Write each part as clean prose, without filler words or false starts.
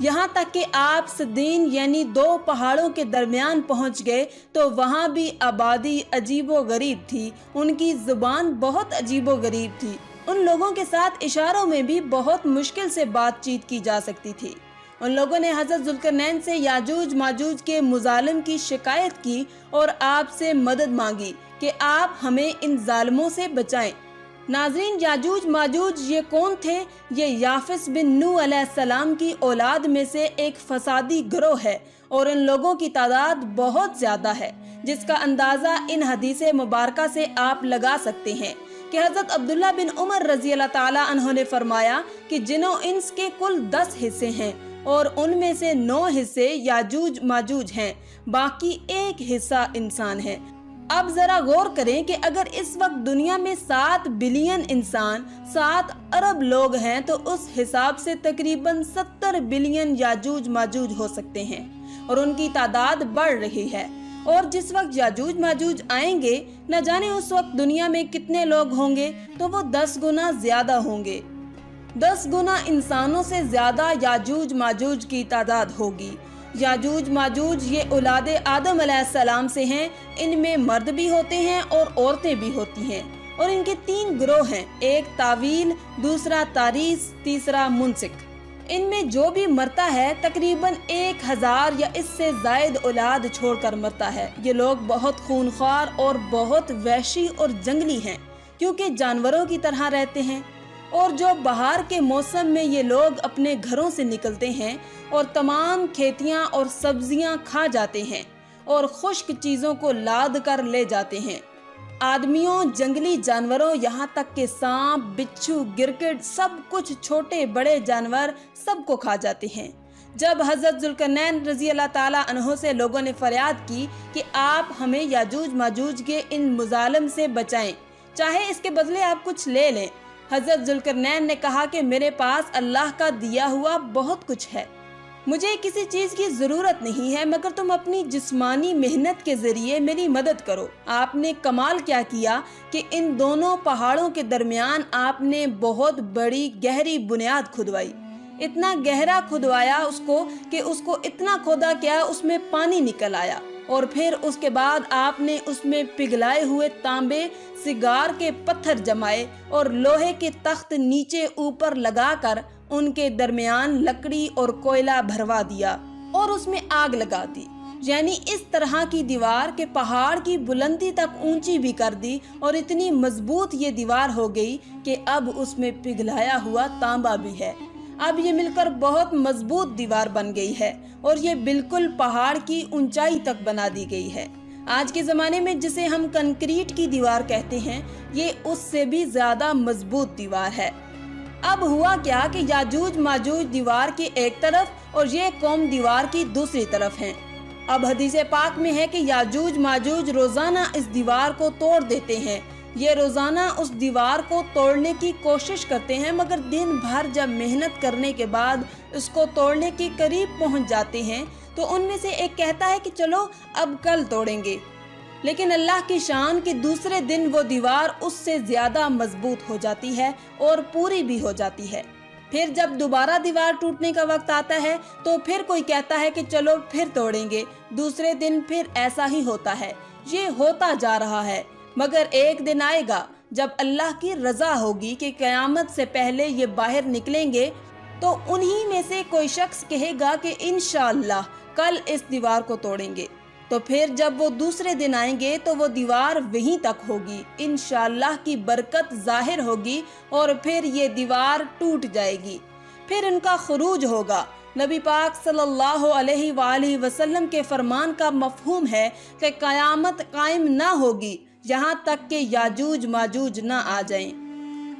یہاں تک کہ آپ صدین یعنی دو پہاڑوں کے درمیان پہنچ گئے تو وہاں بھی آبادی عجیب و غریب تھی، ان کی زبان بہت عجیب و غریب تھی، ان لوگوں کے ساتھ اشاروں میں بھی بہت مشکل سے بات چیت کی جا سکتی تھی۔ ان لوگوں نے حضرت ذوالقرنین سے یاجوج ماجوج کے مظالم کی شکایت کی اور آپ سے مدد مانگی کہ آپ ہمیں ان ظالموں سے بچائیں۔ ناظرین، یاجوج ماجوج یہ کون تھے؟ یہ یافس بن نوح علیہ السلام کی اولاد میں سے ایک فسادی گروہ ہے اور ان لوگوں کی تعداد بہت زیادہ ہے، جس کا اندازہ ان حدیث مبارکہ سے آپ لگا سکتے ہیں کہ حضرت عبداللہ بن عمر رضی اللہ تعالی عنہ نے فرمایا کہ جن و انس کے کل 10 حصے ہیں اور ان میں سے 9 حصے یاجوج ماجوج ہیں، باقی 1 حصہ انسان ہے۔ اب ذرا غور کریں کہ اگر اس وقت دنیا میں 7 بلین انسان، 7 ارب لوگ ہیں تو اس حساب سے تقریباً 70 بلین یاجوج ماجوج ہو سکتے ہیں اور ان کی تعداد بڑھ رہی ہے۔ اور جس وقت یاجوج ماجوج آئیں گے، نہ جانے اس وقت دنیا میں کتنے لوگ ہوں گے، تو وہ 10 گنا زیادہ ہوں گے۔ 10 گنا انسانوں سے زیادہ یاجوج ماجوج کی تعداد ہوگی۔ یاجوج ماجوج یہ اولاد آدم علیہ السلام سے ہیں، ان میں مرد بھی ہوتے ہیں اور عورتیں بھی ہوتی ہیں، اور ان کے 3 گروہ ہیں، ایک طاویل، دوسرا تاریس، تیسرا منسک۔ ان میں جو بھی مرتا ہے تقریباً 1000 یا اس سے زائد اولاد چھوڑ کر مرتا ہے۔ یہ لوگ بہت خونخوار اور بہت وحشی اور جنگلی ہیں، کیونکہ جانوروں کی طرح رہتے ہیں، اور جو بہار کے موسم میں یہ لوگ اپنے گھروں سے نکلتے ہیں اور تمام کھیتیاں اور سبزیاں کھا جاتے ہیں اور خشک چیزوں کو لاد کر لے جاتے ہیں۔ آدمیوں، جنگلی جانوروں، یہاں تک کہ سانپ، بچھو، گرگٹ، سب کچھ، چھوٹے بڑے جانور سب کو کھا جاتے ہیں۔ جب حضرت ذوالقرنین رضی اللہ تعالیٰ عنہ سے لوگوں نے فریاد کی کہ آپ ہمیں یاجوج ماجوج کے ان مظالم سے بچائیں، چاہے اس کے بدلے آپ کچھ لے لیں، حضرت ذوالقرنین نے کہا کہ میرے پاس اللہ کا دیا ہوا بہت کچھ ہے، مجھے کسی چیز کی ضرورت نہیں ہے، مگر تم اپنی جسمانی محنت کے ذریعے میری مدد کرو۔ آپ نے کمال کیا کیا کہ ان دونوں پہاڑوں کے درمیان آپ نے بہت بڑی گہری بنیاد کھدوائی، اتنا گہرا کھدوایا اس کو کہ اس کو اتنا کھودا کیا اس میں پانی نکل آیا، اور پھر اس کے بعد آپ نے اس میں پگھلائے ہوئے تانبے، سگار کے پتھر جمائے اور لوہے کے تخت نیچے اوپر لگا کر ان کے درمیان لکڑی اور کوئلہ بھروا دیا اور اس میں آگ لگا دی، یعنی اس طرح کی دیوار کہ پہاڑ کی بلندی تک اونچی بھی کر دی، اور اتنی مضبوط یہ دیوار ہو گئی کہ اب اس میں پگھلایا ہوا تانبا بھی ہے۔ اب یہ مل کر بہت مضبوط دیوار بن گئی ہے اور یہ بالکل پہاڑ کی اونچائی تک بنا دی گئی ہے۔ آج کے زمانے میں جسے ہم کنکریٹ کی دیوار کہتے ہیں، یہ اس سے بھی زیادہ مضبوط دیوار ہے۔ اب ہوا کیا کہ یاجوج ماجوج دیوار کی ایک طرف اور یہ قوم دیوار کی دوسری طرف ہیں۔ اب حدیث پاک میں ہے کہ یاجوج ماجوج روزانہ اس دیوار کو توڑ دیتے ہیں، یہ روزانہ اس دیوار کو توڑنے کی کوشش کرتے ہیں، مگر دن بھر جب محنت کرنے کے بعد اس کو توڑنے کے قریب پہنچ جاتے ہیں تو ان میں سے ایک کہتا ہے کہ چلو اب کل توڑیں گے، لیکن اللہ کی شان کہ دوسرے دن وہ دیوار اس سے زیادہ مضبوط ہو جاتی ہے اور پوری بھی ہو جاتی ہے۔ پھر جب دوبارہ دیوار ٹوٹنے کا وقت آتا ہے تو پھر کوئی کہتا ہے کہ چلو پھر توڑیں گے، دوسرے دن پھر ایسا ہی ہوتا ہے۔ یہ ہوتا جا رہا ہے، مگر ایک دن آئے گا جب اللہ کی رضا ہوگی کہ قیامت سے پہلے یہ باہر نکلیں گے، تو انہی میں سے کوئی شخص کہے گا کہ انشاءاللہ کل اس دیوار کو توڑیں گے، تو پھر جب وہ دوسرے دن آئیں گے تو وہ دیوار وہیں تک ہوگی، انشاءاللہ کی برکت ظاہر ہوگی اور پھر یہ دیوار ٹوٹ جائے گی، پھر ان کا خروج ہوگا۔ نبی پاک صلی اللہ علیہ وآلہ وسلم کے فرمان کا مفہوم ہے کہ قیامت قائم نہ ہوگی یہاں تک کہ یاجوج ماجوج نہ آ جائیں۔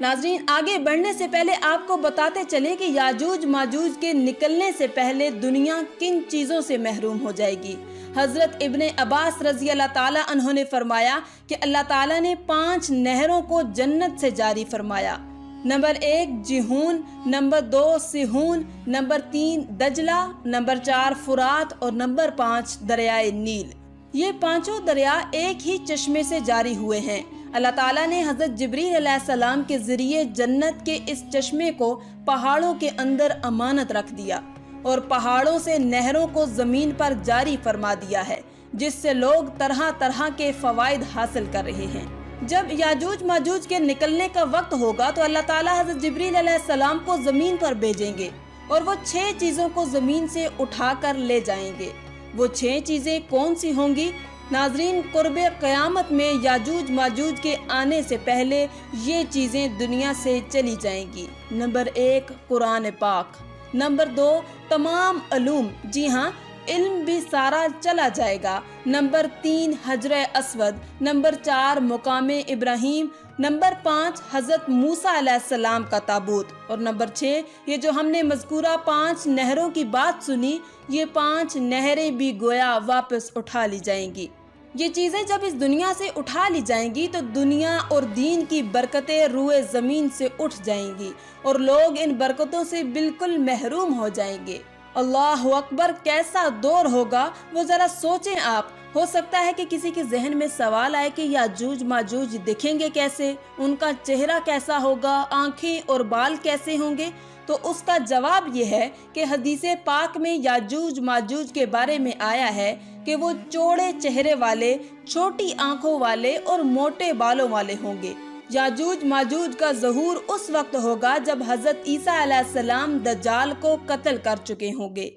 ناظرین، آگے بڑھنے سے پہلے آپ کو بتاتے چلے کہ یاجوج ماجوج کے نکلنے سے پہلے دنیا کن چیزوں سے محروم ہو جائے گی۔ حضرت ابن عباس رضی اللہ تعالیٰ عنہ نے فرمایا کہ اللہ تعالیٰ نے 5 نہروں کو جنت سے جاری فرمایا۔ نمبر 1 جہون، نمبر 2 سہون، نمبر 3 دجلہ، نمبر 4 فرات اور نمبر 5 دریائے نیل۔ یہ 5 دریا ایک ہی چشمے سے جاری ہوئے ہیں۔ اللہ تعالیٰ نے حضرت جبریل علیہ السلام کے ذریعے جنت کے اس چشمے کو پہاڑوں کے اندر امانت رکھ دیا، اور پہاڑوں سے نہروں کو زمین پر جاری فرما دیا ہے، جس سے لوگ طرح طرح کے فوائد حاصل کر رہے ہیں۔ جب یاجوج ماجوج کے نکلنے کا وقت ہوگا تو اللہ تعالیٰ حضرت جبریل علیہ السلام کو زمین پر بھیجیں گے اور وہ 6 چیزوں کو زمین سے اٹھا کر لے جائیں گے۔ وہ 6 چیزیں کون سی ہوں گی؟ ناظرین، قرب قیامت میں یاجوج ماجوج کے آنے سے پہلے یہ چیزیں دنیا سے چلی جائیں گی۔ نمبر 1، قرآن پاک۔ نمبر 2، تمام علوم، جی ہاں، علم بھی سارا چلا جائے گا۔ نمبر 3، حجر اسود۔ نمبر 4، مقام ابراہیم۔ نمبر 5، حضرت موسیٰ علیہ السلام کا تابوت۔ اور نمبر 6، یہ جو ہم نے مذکورہ 5 نہروں کی بات سنی، یہ 5 نہریں بھی گویا واپس اٹھا لی جائیں گی۔ یہ چیزیں جب اس دنیا سے اٹھا لی جائیں گی تو دنیا اور دین کی برکتیں روئے زمین سے اٹھ جائیں گی اور لوگ ان برکتوں سے بالکل محروم ہو جائیں گے۔ اللہ اکبر، کیسا دور ہوگا وہ ذرا سوچیں آپ۔ ہو سکتا ہے کہ کسی کے ذہن میں سوال آئے کہ یاجوج ماجوج دکھیں گے کیسے، ان کا چہرہ کیسا ہوگا، آنکھیں اور بال کیسے ہوں گے؟ تو اس کا جواب یہ ہے کہ حدیث پاک میں یاجوج ماجوج کے بارے میں آیا ہے کہ وہ چوڑے چہرے والے، چھوٹی آنکھوں والے اور موٹے بالوں والے ہوں گے۔ یاجوج ماجوج کا ظہور اس وقت ہوگا جب حضرت عیسیٰ علیہ السلام دجال کو قتل کر چکے ہوں گے۔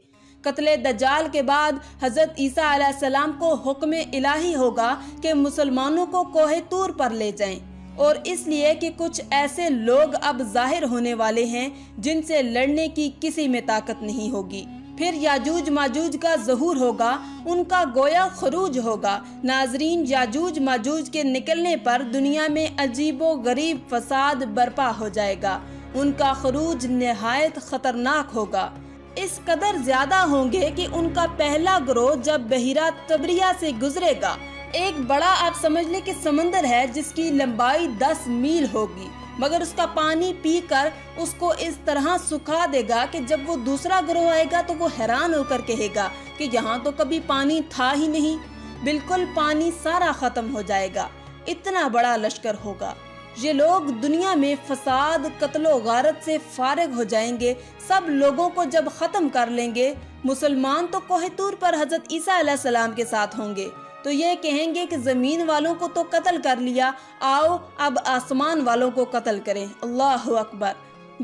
قتل دجال کے بعد حضرت عیسیٰ علیہ السلام کو حکم الہی ہوگا کہ مسلمانوں کو کوہ طور پر لے جائیں، اور اس لیے کہ کچھ ایسے لوگ اب ظاہر ہونے والے ہیں جن سے لڑنے کی کسی میں طاقت نہیں ہوگی۔ پھر یاجوج ماجوج کا ظہور ہوگا، ان کا گویا خروج ہوگا۔ ناظرین، یاجوج ماجوج کے نکلنے پر دنیا میں عجیب و غریب فساد برپا ہو جائے گا۔ ان کا خروج نہایت خطرناک ہوگا، اس قدر زیادہ ہوں گے کہ ان کا پہلا گروہ جب بحیرہ طبریہ سے گزرے گا، ایک بڑا آپ سمجھ لیں کہ سمندر ہے جس کی لمبائی 10 میل ہوگی، مگر اس کا پانی پی کر اس کو اس طرح سکھا دے گا کہ جب وہ دوسرا گروہ آئے گا تو وہ حیران ہو کر کہے گا کہ یہاں تو کبھی پانی تھا ہی نہیں، بالکل پانی سارا ختم ہو جائے گا۔ اتنا بڑا لشکر ہوگا۔ یہ لوگ دنیا میں فساد، قتل و غارت سے فارغ ہو جائیں گے۔ سب لوگوں کو جب ختم کر لیں گے، مسلمان تو کوہ طور پر حضرت عیسیٰ علیہ السلام کے ساتھ ہوں گے، تو یہ کہیں گے کہ زمین والوں کو تو قتل کر لیا، آؤ اب آسمان والوں کو قتل کریں۔ اللہ اکبر،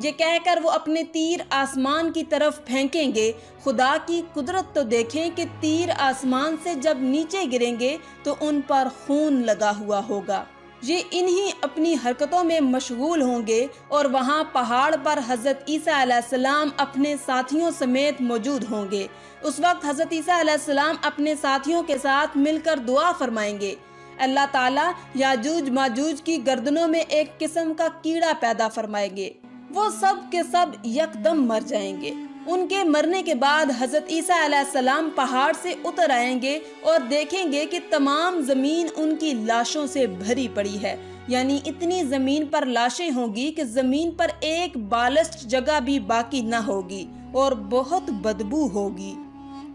یہ کہہ کر وہ اپنے تیر آسمان کی طرف پھینکیں گے۔ خدا کی قدرت تو دیکھیں کہ تیر آسمان سے جب نیچے گریں گے تو ان پر خون لگا ہوا ہوگا۔ یہ انہی اپنی حرکتوں میں مشغول ہوں گے اور وہاں پہاڑ پر حضرت عیسیٰ علیہ السلام اپنے ساتھیوں سمیت موجود ہوں گے۔ اس وقت حضرت عیسیٰ علیہ السلام اپنے ساتھیوں کے ساتھ مل کر دعا فرمائیں گے، اللہ تعالیٰ یاجوج ماجوج کی گردنوں میں ایک قسم کا کیڑا پیدا فرمائیں گے، وہ سب کے سب یکدم مر جائیں گے۔ ان کے مرنے کے بعد حضرت عیسیٰ علیہ السلام پہاڑ سے اتر آئیں گے اور دیکھیں گے کہ تمام زمین ان کی لاشوں سے بھری پڑی ہے، یعنی اتنی زمین پر لاشیں ہوں گی کہ زمین پر ایک بالشت جگہ بھی باقی نہ ہوگی اور بہت بدبو ہوگی۔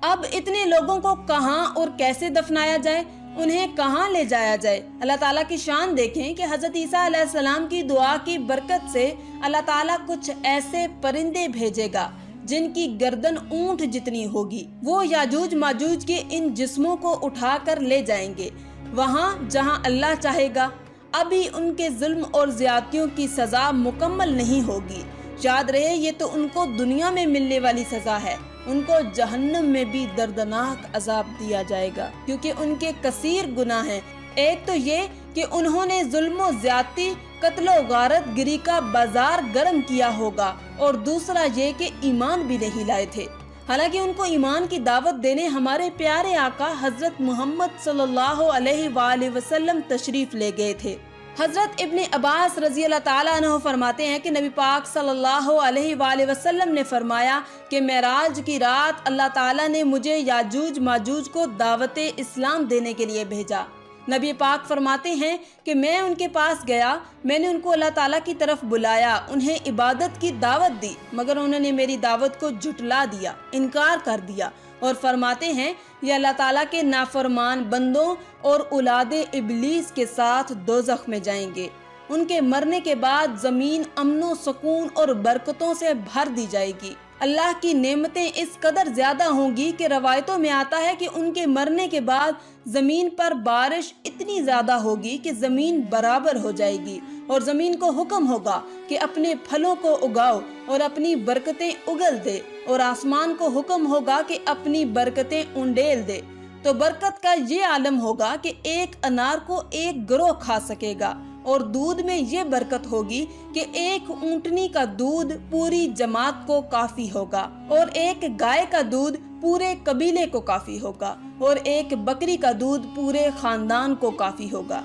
اب اتنے لوگوں کو کہاں اور کیسے دفنایا جائے، انہیں کہاں لے جایا جائے؟ اللہ تعالیٰ کی شان دیکھیں کہ حضرت عیسیٰ علیہ السلام کی دعا کی برکت سے اللہ تعالیٰ کچھ ایسے پرندے بھیجے گا جن کی گردن اونٹ جتنی ہوگی، وہ یاجوج ماجوج کے ان جسموں کو اٹھا کر لے جائیں گے وہاں جہاں اللہ چاہے گا۔ ابھی ان کے ظلم اور زیادتیوں کی سزا مکمل نہیں ہوگی، یاد رہے یہ تو ان کو دنیا میں ملنے والی سزا ہے، ان کو جہنم میں بھی دردناک عذاب دیا جائے گا، کیونکہ ان کے کثیر گناہ ہیں۔ ایک تو یہ کہ انہوں نے ظلم و زیادتی، قتل و غارت گری کا بازار گرم کیا ہوگا، اور دوسرا یہ کہ ایمان بھی نہیں لائے تھے، حالانکہ ان کو ایمان کی دعوت دینے ہمارے پیارے آقا حضرت محمد صلی اللہ علیہ وآلہ وسلم تشریف لے گئے تھے۔ حضرت ابن عباس رضی اللہ تعالیٰ عنہ فرماتے ہیں کہ نبی پاک صلی اللہ علیہ وآلہ وسلم نے فرمایا کہ معراج کی رات اللہ تعالیٰ نے مجھے یاجوج ماجوج کو دعوت اسلام دینے کے لیے بھیجا۔ نبی پاک فرماتے ہیں کہ میں ان کے پاس گیا، میں نے ان کو اللہ تعالیٰ کی طرف بلایا، انہیں عبادت کی دعوت دی، مگر انہوں نے میری دعوت کو جھٹلا دیا، انکار کر دیا، اور فرماتے ہیں یہ اللہ تعالیٰ کے نافرمان بندوں اور اولاد ابلیس کے ساتھ دوزخ میں جائیں گے۔ ان کے مرنے کے بعد زمین امن و سکون اور برکتوں سے بھر دی جائے گی۔ اللہ کی نعمتیں اس قدر زیادہ ہوں گی کہ روایتوں میں آتا ہے کہ ان کے مرنے کے بعد زمین پر بارش اتنی زیادہ ہوگی کہ زمین برابر ہو جائے گی، اور زمین کو حکم ہوگا کہ اپنے پھلوں کو اگاؤ اور اپنی برکتیں اگل دے، اور آسمان کو حکم ہوگا کہ اپنی برکتیں انڈیل دے۔ تو برکت کا یہ عالم ہوگا کہ ایک انار کو ایک گروہ کھا سکے گا، اور دودھ میں یہ برکت ہوگی کہ ایک اونٹنی کا دودھ پوری جماعت کو کافی ہوگا، اور ایک گائے کا دودھ پورے قبیلے کو کافی ہوگا، اور ایک بکری کا دودھ پورے خاندان کو کافی ہوگا۔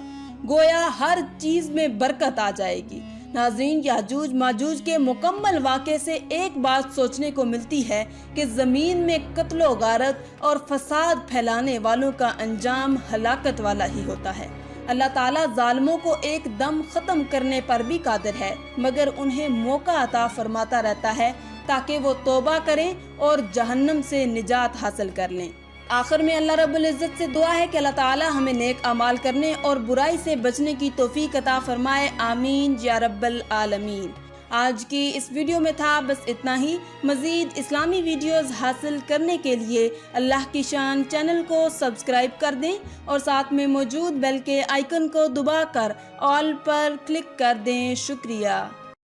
گویا ہر چیز میں برکت آ جائے گی۔ ناظرین، یاجوج ماجوج کے مکمل واقعے سے ایک بات سوچنے کو ملتی ہے کہ زمین میں قتل و غارت اور فساد پھیلانے والوں کا انجام ہلاکت والا ہی ہوتا ہے۔ اللہ تعالیٰ ظالموں کو ایک دم ختم کرنے پر بھی قادر ہے، مگر انہیں موقع عطا فرماتا رہتا ہے تاکہ وہ توبہ کریں اور جہنم سے نجات حاصل کر لیں۔ آخر میں اللہ رب العزت سے دعا ہے کہ اللہ تعالیٰ ہمیں نیک اعمال کرنے اور برائی سے بچنے کی توفیق عطا فرمائے، آمین یا رب العالمین۔ آج کی اس ویڈیو میں تھا بس اتنا ہی۔ مزید اسلامی ویڈیوز حاصل کرنے کے لیے اللہ کی شان چینل کو سبسکرائب کر دیں، اور ساتھ میں موجود بیل کے آئیکن کو دبا کر آل پر کلک کر دیں۔ شکریہ۔